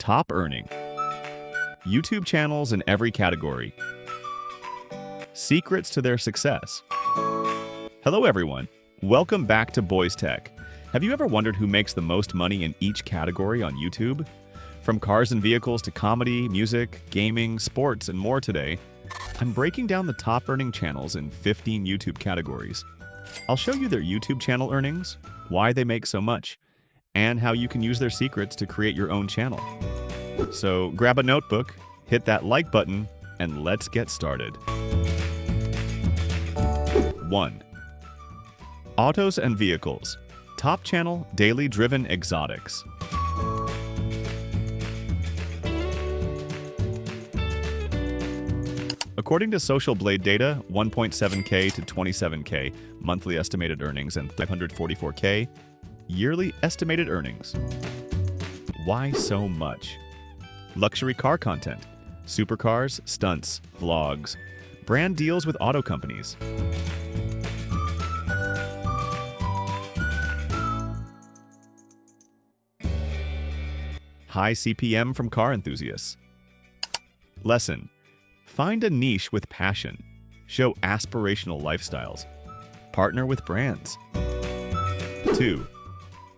Top earning. YouTube channels in every category. Secrets to their success. Hello everyone. Welcome back to Boys Tech. Have you ever wondered who makes the most money in each category on YouTube? From cars and vehicles to comedy, music, gaming, sports, and more today, I'm breaking down the top earning channels in 15 YouTube categories. I'll show you their YouTube channel earnings, why they make so much, and how you can use their secrets to create your own channel. So grab a notebook, hit that like button, and let's get started. 1. Autos and vehicles. Top channel, daily driven exotics. According to Social Blade data, 1.7K to 27K monthly estimated earnings and 544K yearly estimated earnings. Why so much? Luxury car content, supercars, stunts, vlogs, brand deals with auto companies. High CPM from car enthusiasts. Lesson: find a niche with passion. Show aspirational lifestyles. Partner with brands. 2.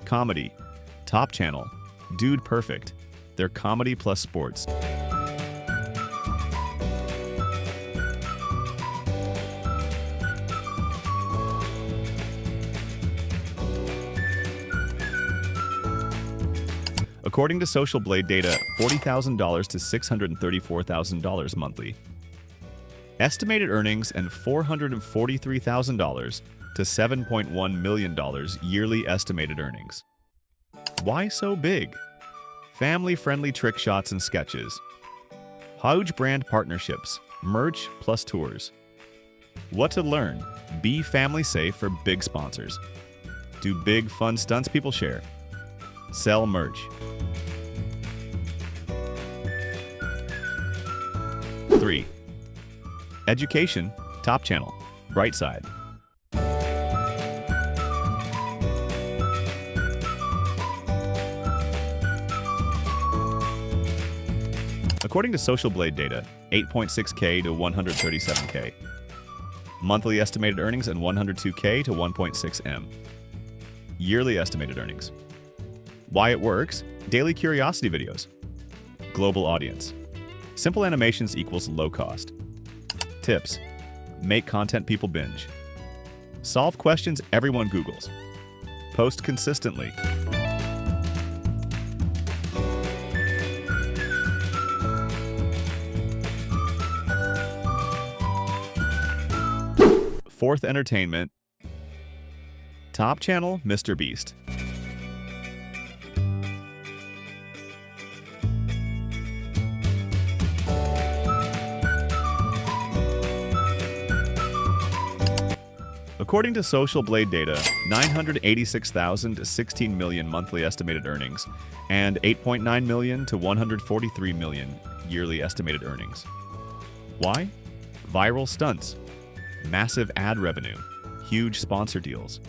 Comedy. Top channel. Dude Perfect. They're comedy plus sports. According to Social Blade data, $40,000 to $634,000 monthly. Estimated earnings and $443,000 to $7.1 million yearly estimated earnings. Why so big? Family-friendly trick shots and sketches. Huge brand partnerships, merch plus tours. What to learn? Be family safe for big sponsors. Do big fun stunts people share. Sell merch. 3. Education, top channel, bright side. According to Social Blade data, 8.6K to 137K. Monthly estimated earnings and 102K to 1.6M. Yearly estimated earnings. Why it works? Daily curiosity videos. Global audience. Simple animations equals low cost. Tips: make content people binge. Solve questions everyone Googles. Post consistently. Fourth, entertainment. Top channel, MrBeast. According to Social Blade data, $986,000 to $16 million monthly estimated earnings and $8.9 million to $143 million yearly estimated earnings. Why? Viral stunts, massive ad revenue, huge sponsor deals.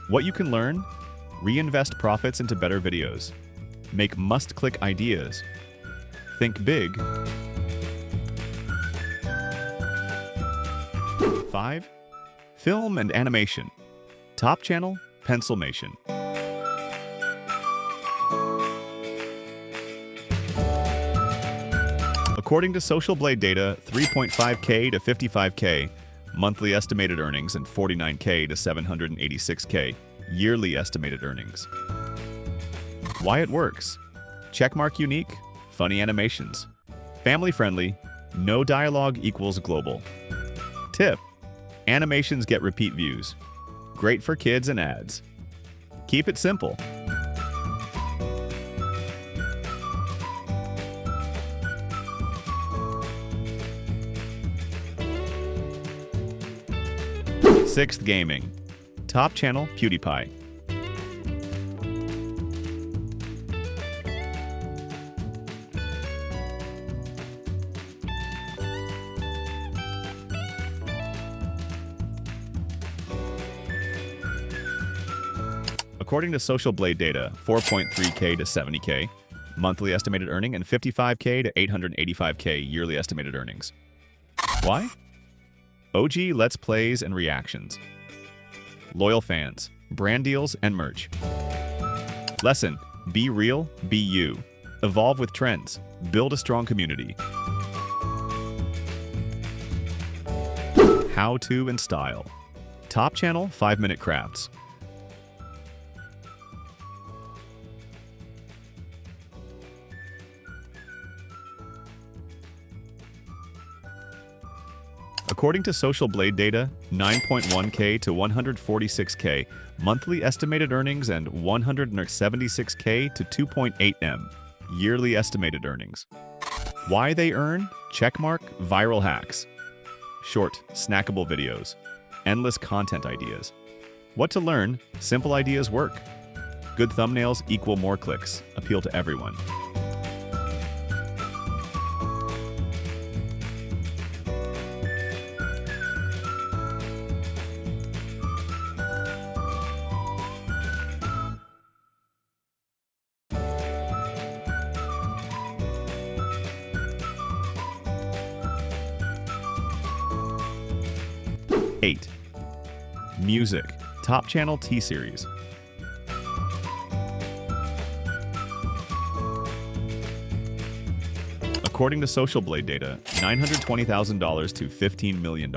What you can learn? Reinvest profits into better videos. Make must-click ideas. Think big. 5. Film and animation. Top channel, Pencilmation. According to Social Blade data, 3.5K to 55K monthly estimated earnings and 49K to 786K yearly estimated earnings. Why it works? Checkmark unique, funny animations. Family friendly, no dialogue equals global. Tip: animations get repeat views. Great for kids and ads. Keep it simple. Sixth, gaming. Top channel, PewDiePie. According to Social Blade data, 4.3K to 70K monthly estimated earning, and 55K to 885K yearly estimated earnings. Why? OG Let's Plays and reactions. Loyal fans, brand deals, and merch. Lesson: be real, be you. Evolve with trends. Build a strong community. How-to and style. Top channel, 5-minute crafts. According to Social Blade data, 9.1K to 146K monthly estimated earnings and 176K to 2.8M yearly estimated earnings. Why they earn? Checkmark, viral hacks. Short, snackable videos. Endless content ideas. What to learn? Simple ideas work. Good thumbnails equal more clicks. Appeal to everyone. Eight. Music. Top channel T-Series. According to Social Blade data, $920,000 to $15 million.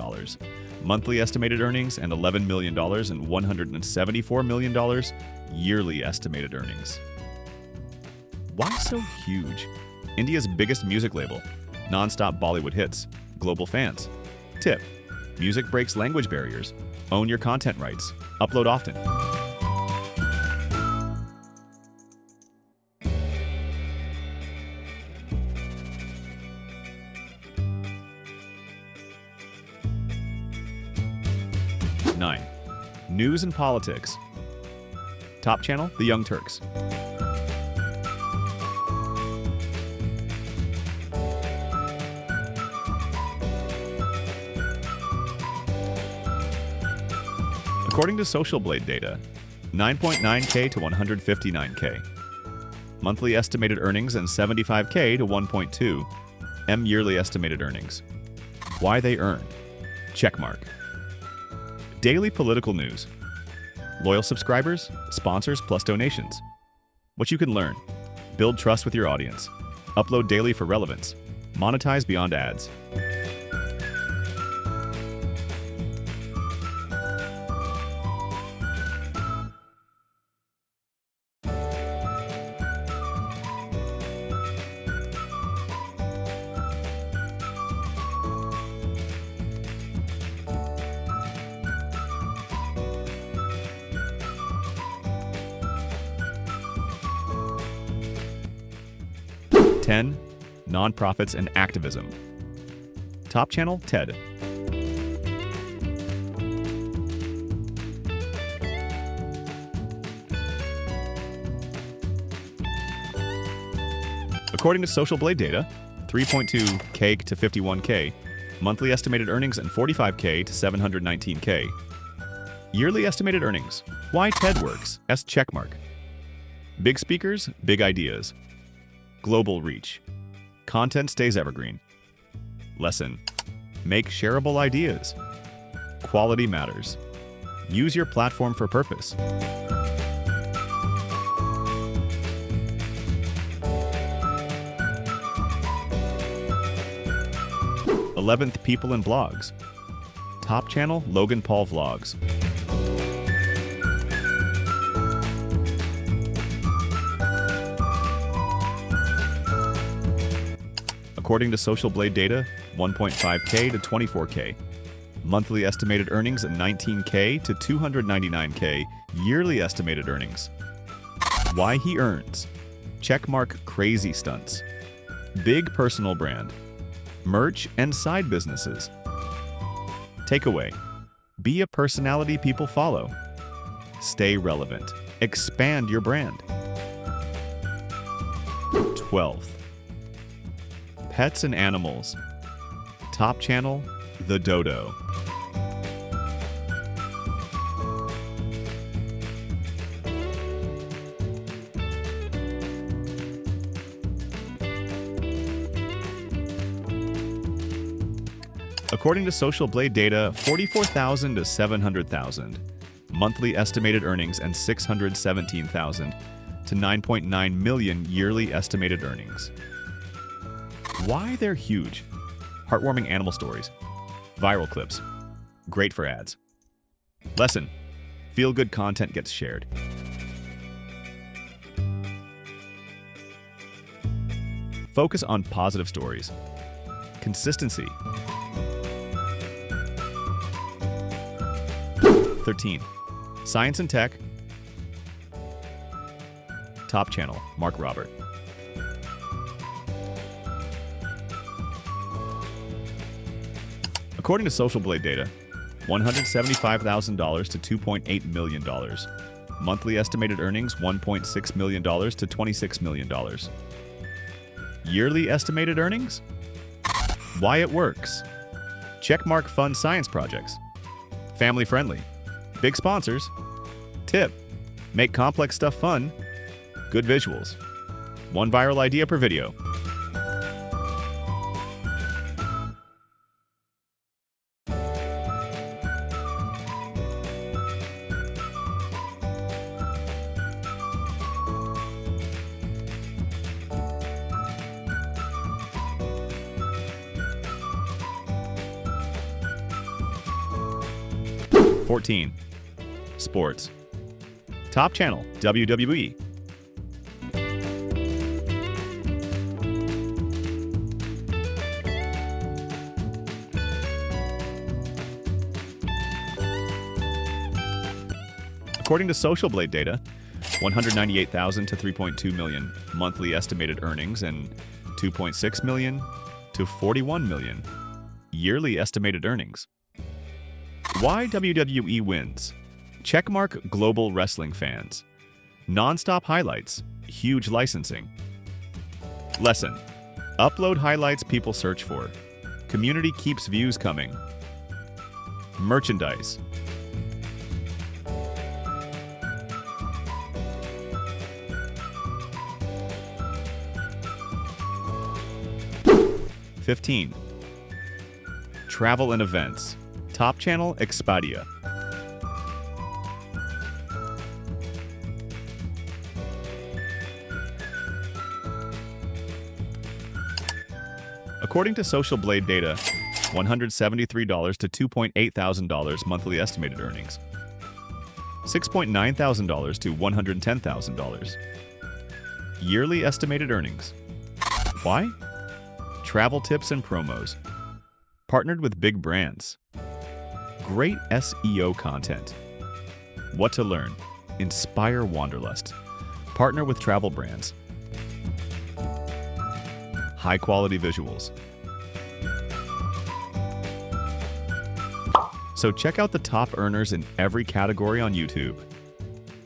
Monthly estimated earnings and $11 million and $174 million yearly estimated earnings. Why so huge? India's biggest music label. Non-stop Bollywood hits. Global fans. Tip: music breaks language barriers. Own your content rights. Upload often. Nine. News and politics. Top channel, The Young Turks. According to Social Blade data, 9.9K to 159K. Monthly estimated earnings and 75K to 1.2 M yearly estimated earnings. Why they earn? Checkmark. Daily political news. Loyal subscribers, sponsors plus donations. What you can learn. Build trust with your audience. Upload daily for relevance. Monetize beyond ads. Ten. Nonprofits and activism. Top channel, TED. According to Social Blade data, 3.2K to 51K, monthly estimated earnings and 45K to 719K. Yearly estimated earnings. Why TED works? S checkmark. Big speakers, big ideas. Global reach. Content stays evergreen. Lesson: make shareable ideas. Quality matters. Use your platform for purpose. 11th People and Blogs. Top channel, Logan Paul Vlogs. According to Social Blade data, 1.5K to 24K. Monthly estimated earnings and 19K to 299K yearly estimated earnings. Why he earns. Checkmark crazy stunts. Big personal brand. Merch and side businesses. Takeaway. Be a personality people follow. Stay relevant. Expand your brand. 12th. Pets and animals. Top channel, The Dodo. According to Social Blade data, 44,000 to 700,000. Monthly estimated earnings and 617,000 to 9.9 million yearly estimated earnings. Why they're huge. Heartwarming animal stories. Viral clips. Great for ads. Lesson. Feel-good content gets shared. Focus on positive stories. Consistency. 13. Science and tech. Top channel, Mark Robert. According to Social Blade data, $175,000 to $2.8 million. Monthly estimated earnings, $1.6 million to $26 million. Yearly estimated earnings? Why it works. Checkmark fun science projects. Family friendly. Big sponsors. Tip. Make complex stuff fun. Good visuals. One viral idea per video. (14) Sports. Top channel, WWE. According to Social Blade data, 198,000 to 3.2 million monthly estimated earnings and 2.6 million to 41 million yearly estimated earnings. Why WWE wins. Checkmark global wrestling fans. Non-stop highlights. Huge licensing. Lesson. Upload highlights people search for. Community keeps views coming. Merchandise. (15) Travel and events. Top channel, Expedia. According to Social Blade data, $173 to $2.8 thousand monthly estimated earnings. $6.9 thousand to $110,000. Yearly estimated earnings. Why? Travel tips and promos. Partnered with big brands. Great SEO content. What to learn. Inspire wanderlust. Partner with travel brands. High-quality visuals. So check out the top earners in every category on YouTube.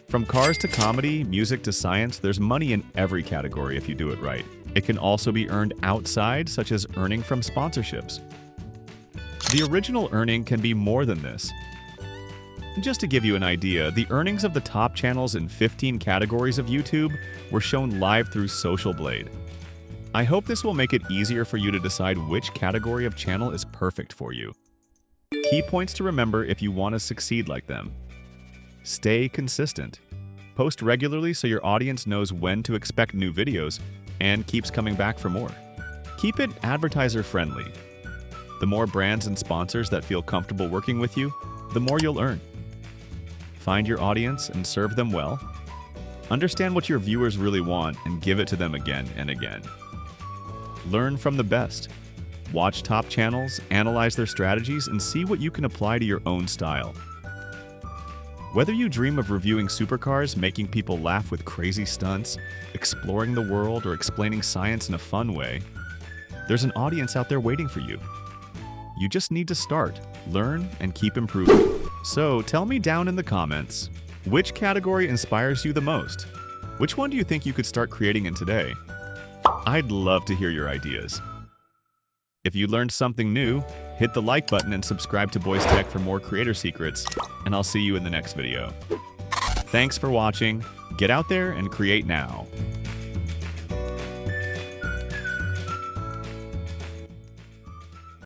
From cars to comedy, music to science, there's money in every category if you do it right. It can also be earned outside, such as earning from sponsorships. The original earning can be more than this. Just to give you an idea, the earnings of the top channels in 15 categories of YouTube were shown live through Social Blade. I hope this will make it easier for you to decide which category of channel is perfect for you. Key points to remember if you want to succeed like them. Stay consistent. Post regularly so your audience knows when to expect new videos and keeps coming back for more. Keep it advertiser friendly. The more brands and sponsors that feel comfortable working with you, the more you'll earn. Find your audience and serve them well. Understand what your viewers really want and give it to them again and again. Learn from the best. Watch top channels, analyze their strategies, and see what you can apply to your own style. Whether you dream of reviewing supercars, making people laugh with crazy stunts, exploring the world, or explaining science in a fun way, there's an audience out there waiting for you. You just need to start, learn, and keep improving. So tell me down in the comments, which category inspires you the most? Which one do you think you could start creating in today? I'd love to hear your ideas. If you learned something new, hit the like button and subscribe to Boys Tech for more creator secrets, and I'll see you in the next video. Thanks for watching. Get out there and create now.